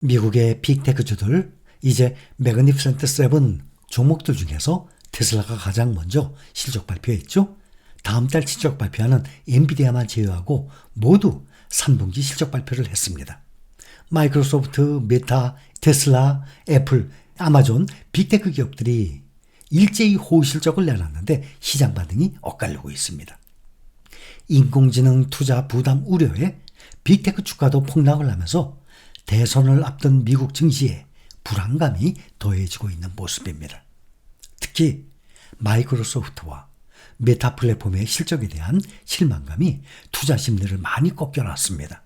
미국의 빅테크주들, 이제 매그니피센트 7 종목들 중에서 테슬라가 가장 먼저 실적 발표했죠. 다음 달 실적 발표하는 엔비디아만 제외하고 모두 3분기 실적 발표를 했습니다. 마이크로소프트, 메타, 테슬라, 애플, 아마존, 빅테크 기업들이 일제히 호실적을 내놨는데 시장 반응이 엇갈리고 있습니다. 인工지능 투자 부담 우려에 빅테크 주가도 폭락을 하면서 대선을 앞둔 미국 증시에 불안감이 더해지고 있는 모습입니다. 특히 마이크로소프트와 메타 플랫폼의 실적에 대한 실망감이 투자 심리를 많이 꺾여놨습니다.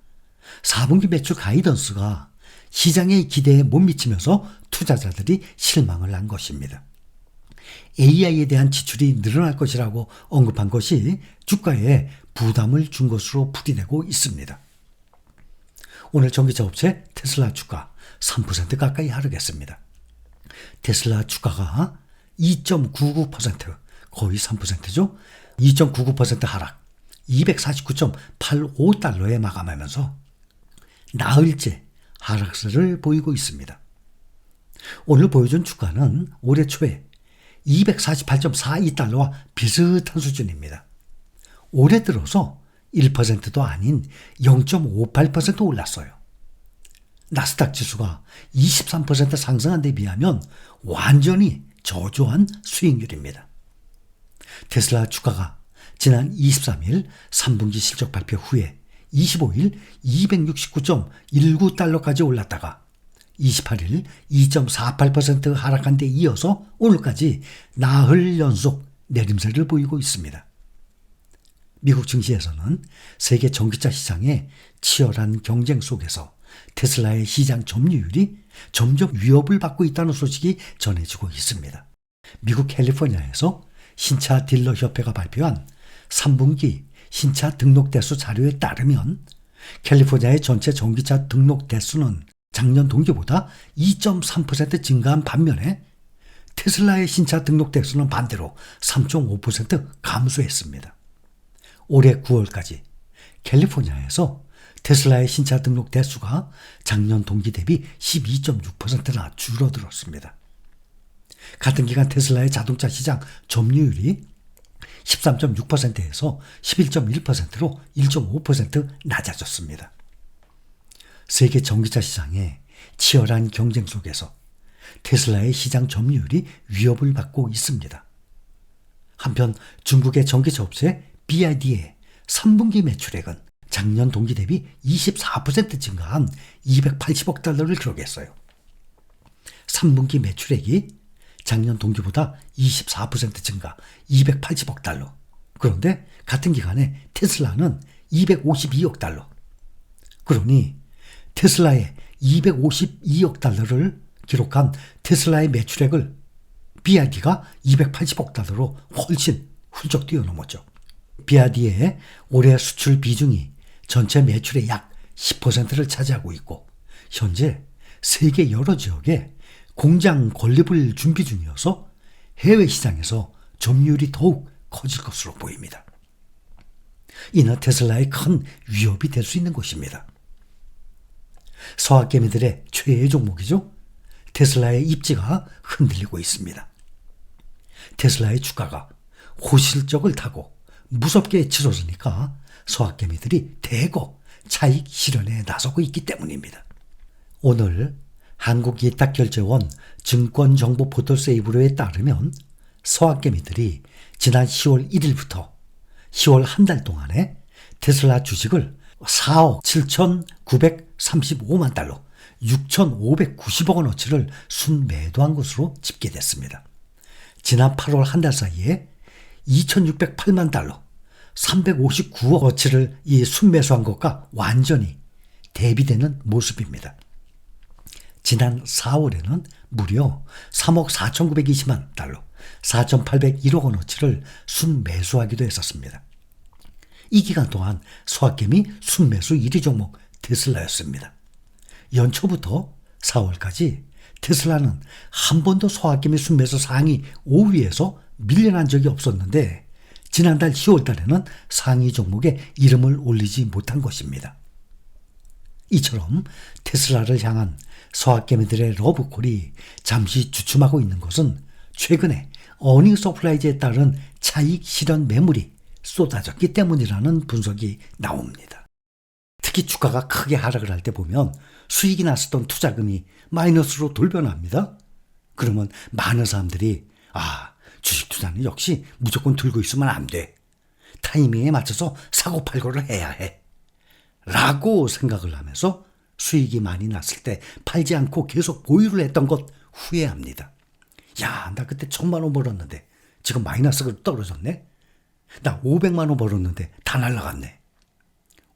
4분기 매출 가이던스가 시장의 기대에 못 미치면서 투자자들이 실망을 한 것입니다. AI에 대한 지출이 늘어날 것이라고 언급한 것이 주가에 부담을 준 것으로 풀이되고 있습니다. 오늘 전기차 업체 테슬라 주가 3% 가까이 하락했습니다. 테슬라 주가가 2.99%, 거의 3%죠. 2.99% 하락, 249.85달러에 마감하면서 나흘째 하락세를 보이고 있습니다. 오늘 보여준 주가는 올해 초에 248.42달러와 비슷한 수준입니다. 올해 들어서 1%도 아닌 0.58% 올랐어요. 나스닥 지수가 23% 상승한 데 비하면 완전히 저조한 수익률입니다. 테슬라 주가가 지난 23일 3분기 실적 발표 후에 25일 269.19달러까지 올랐다가 28일 2.48% 하락한 데 이어서 오늘까지 나흘 연속 내림세를 보이고 있습니다. 미국 증시에서는 세계 전기차 시장의 치열한 경쟁 속에서 테슬라의 시장 점유율이 점점 위협을 받고 있다는 소식이 전해지고 있습니다. 미국 캘리포니아에서 신차 딜러 협회가 발표한 3분기 신차 등록 대수 자료에 따르면 캘리포니아의 전체 전기차 등록 대수는 작년 동기보다 2.3% 증가한 반면에 테슬라의 신차 등록 대수는 반대로 3.5% 감소했습니다. 올해 9월까지 캘리포니아에서 테슬라의 신차 등록 대수가 작년 동기 대비 12.6%나 줄어들었습니다. 같은 기간 테슬라의 자동차 시장 점유율이 13.6%에서 11.1%로 1.5% 낮아졌습니다. 세계 전기차 시장의 치열한 경쟁 속에서 테슬라의 시장 점유율이 위협을 받고 있습니다. 한편 중국의 전기차 업체 BYD의 3분기 매출액은 작년 동기 대비 24% 증가한 280억 달러를 기록했어요. 3분기 매출액이 작년 동기보다 24% 증가 280억 달러. 그런데 같은 기간에 테슬라는 252억 달러. 그러니 테슬라의 252억 달러를 기록한 테슬라의 매출액을 BYD가 280억 달러로 훨씬 훌쩍 뛰어넘었죠. BYD의 올해 수출 비중이 전체 매출의 약 10%를 차지하고 있고 현재 세계 여러 지역에 공장 건립을 준비 중이어서 해외 시장에서 점유율이 더욱 커질 것으로 보입니다. 이는 테슬라의 큰 위협이 될 수 있는 것입니다. 서학개미들의 최애 종목이죠. 테슬라의 입지가 흔들리고 있습니다. 테슬라의 주가가 호실적을 타고 무섭게 치솟으니까 서학개미들이 대거 차익 실현에 나서고 있기 때문입니다. 오늘 한국예탁결제원 증권정보 포털 세이브로에 따르면 서학개미들이 지난 10월 1일부터 10월 한 달 동안에 테슬라 주식을 4억 7,935만 달러, 6,590억 원어치를 순매도한 것으로 집계됐습니다. 지난 8월 한 달 사이에 2,608만 달러, 359억 어치를 이 순매수한 것과 완전히 대비되는 모습입니다. 지난 4월에는 무려 3억 4,920만 달러, 4,801억 원어치를 순매수하기도 했었습니다. 이 기간 동안 서학개미 순매수 1위 종목 테슬라였습니다. 연초부터 4월까지 테슬라는 한 번도 서학개미 순매수 상위 5위에서 밀려난 적이 없었는데 지난달 10월 달에는 상위 종목에 이름을 올리지 못한 것입니다. 이처럼 테슬라를 향한 서학개미들의 러브콜이 잠시 주춤하고 있는 것은 최근에 어닝 서프라이즈에 따른 차익 실현 매물이 쏟아졌기 때문이라는 분석이 나옵니다. 특히 주가가 크게 하락을 할 때 보면 수익이 났었던 투자금이 마이너스로 돌변합니다. 그러면 많은 사람들이 주식 투자는 역시 무조건 들고 있으면 안 돼. 타이밍에 맞춰서 사고팔고를 해야 해. 라고 생각을 하면서 수익이 많이 났을 때 팔지 않고 계속 보유를 했던 것 후회합니다. 야, 나 그때 1,000만 원 벌었는데 지금 마이너스가 떨어졌네. 나 500만 원 벌었는데 다 날라갔네.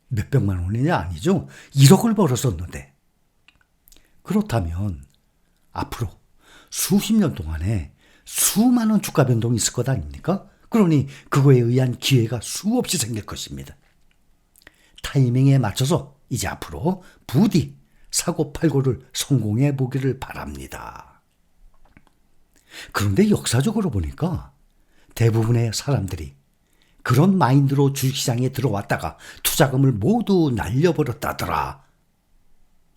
몇백만 원이냐? 아니죠. 1억을 벌었었는데. 그렇다면 앞으로 수십 년 동안에 수많은 주가 변동이 있을 것 아닙니까? 그러니 그거에 의한 기회가 수없이 생길 것입니다. 타이밍에 맞춰서 이제 앞으로 부디 사고팔고를 성공해 보기를 바랍니다. 그런데 역사적으로 보니까 대부분의 사람들이 그런 마인드로 주식시장에 들어왔다가 투자금을 모두 날려버렸다더라.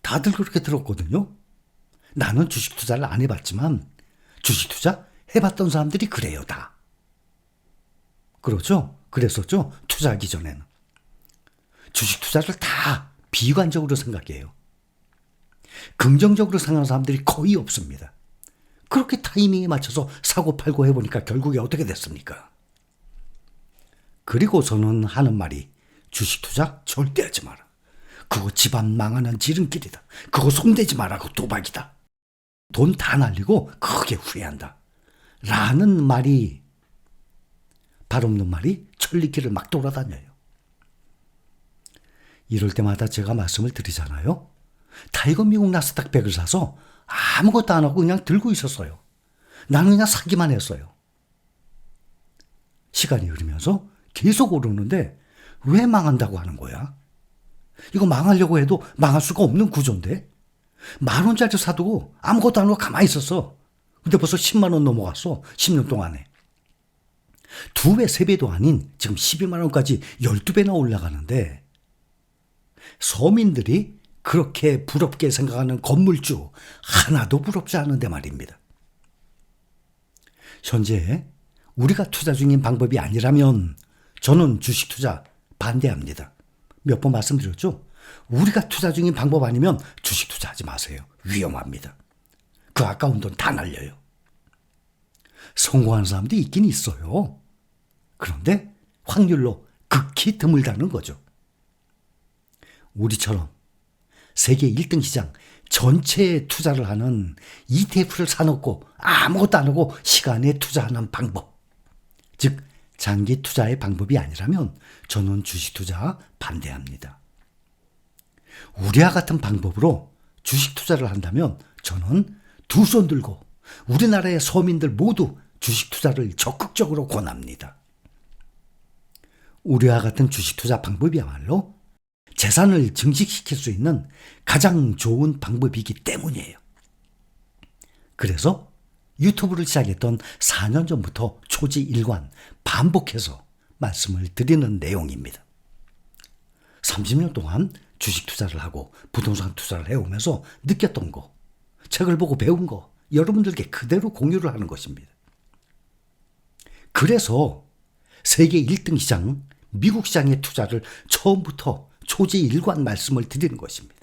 다들 그렇게 들었거든요. 나는 주식 투자를 안 해봤지만 주식 투자 해봤던 사람들이 그래요, 다. 그렇죠? 그랬었죠? 투자하기 전에는. 주식 투자를 다 비관적으로 생각해요. 긍정적으로 생각하는 사람들이 거의 없습니다. 그렇게 타이밍에 맞춰서 사고팔고 해보니까 결국에 어떻게 됐습니까? 그리고 저는 하는 말이 주식 투자 절대 하지 마라. 그거 집안 망하는 지름길이다. 그거 손대지 마라. 그거 도박이다. 돈 다 날리고 크게 후회한다. 라는 말이, 발 없는 말이 천리길을 막 돌아다녀요. 이럴 때마다 제가 말씀을 드리잖아요. 타이거 미국 나스닥 100을 사서 아무것도 안 하고 그냥 들고 있었어요. 나는 그냥 사기만 했어요. 시간이 흐르면서 계속 오르는데 왜 망한다고 하는 거야? 이거 망하려고 해도 망할 수가 없는 구조인데? 10,000원짜리 사두고 아무것도 안 하고 가만히 있었어. 근데 벌써 10만 원 넘어갔어. 10년 동안에. 2배, 3배도 아닌 지금 12만 원까지 12배나 올라가는데 서민들이 그렇게 부럽게 생각하는 건물주 하나도 부럽지 않은데 말입니다. 현재 우리가 투자 중인 방법이 아니라면 저는 주식 투자 반대합니다. 몇 번 말씀드렸죠? 우리가 투자 중인 방법 아니면 주식 투자하지 마세요. 위험합니다. 그 아까운 돈 다 날려요. 성공하는 사람도 있긴 있어요. 그런데 확률로 극히 드물다는 거죠. 우리처럼 세계 1등 시장 전체에 투자를 하는 ETF를 사놓고 아무것도 안 하고 시간에 투자하는 방법, 즉 장기 투자의 방법이 아니라면 저는 주식 투자 반대합니다. 우리와 같은 방법으로 주식 투자를 한다면 저는 두 손 들고 우리나라의 서민들 모두 주식 투자를 적극적으로 권합니다. 우리와 같은 주식 투자 방법이야말로 재산을 증식시킬 수 있는 가장 좋은 방법이기 때문이에요. 그래서 유튜브를 시작했던 4년 전부터 초지일관 반복해서 말씀을 드리는 내용입니다. 30년 동안 주식 투자를 하고 부동산 투자를 해오면서 느꼈던 거, 책을 보고 배운 거 여러분들께 그대로 공유를 하는 것입니다. 그래서 세계 1등 시장, 미국 시장의 투자를 처음부터 초지일관 말씀을 드리는 것입니다.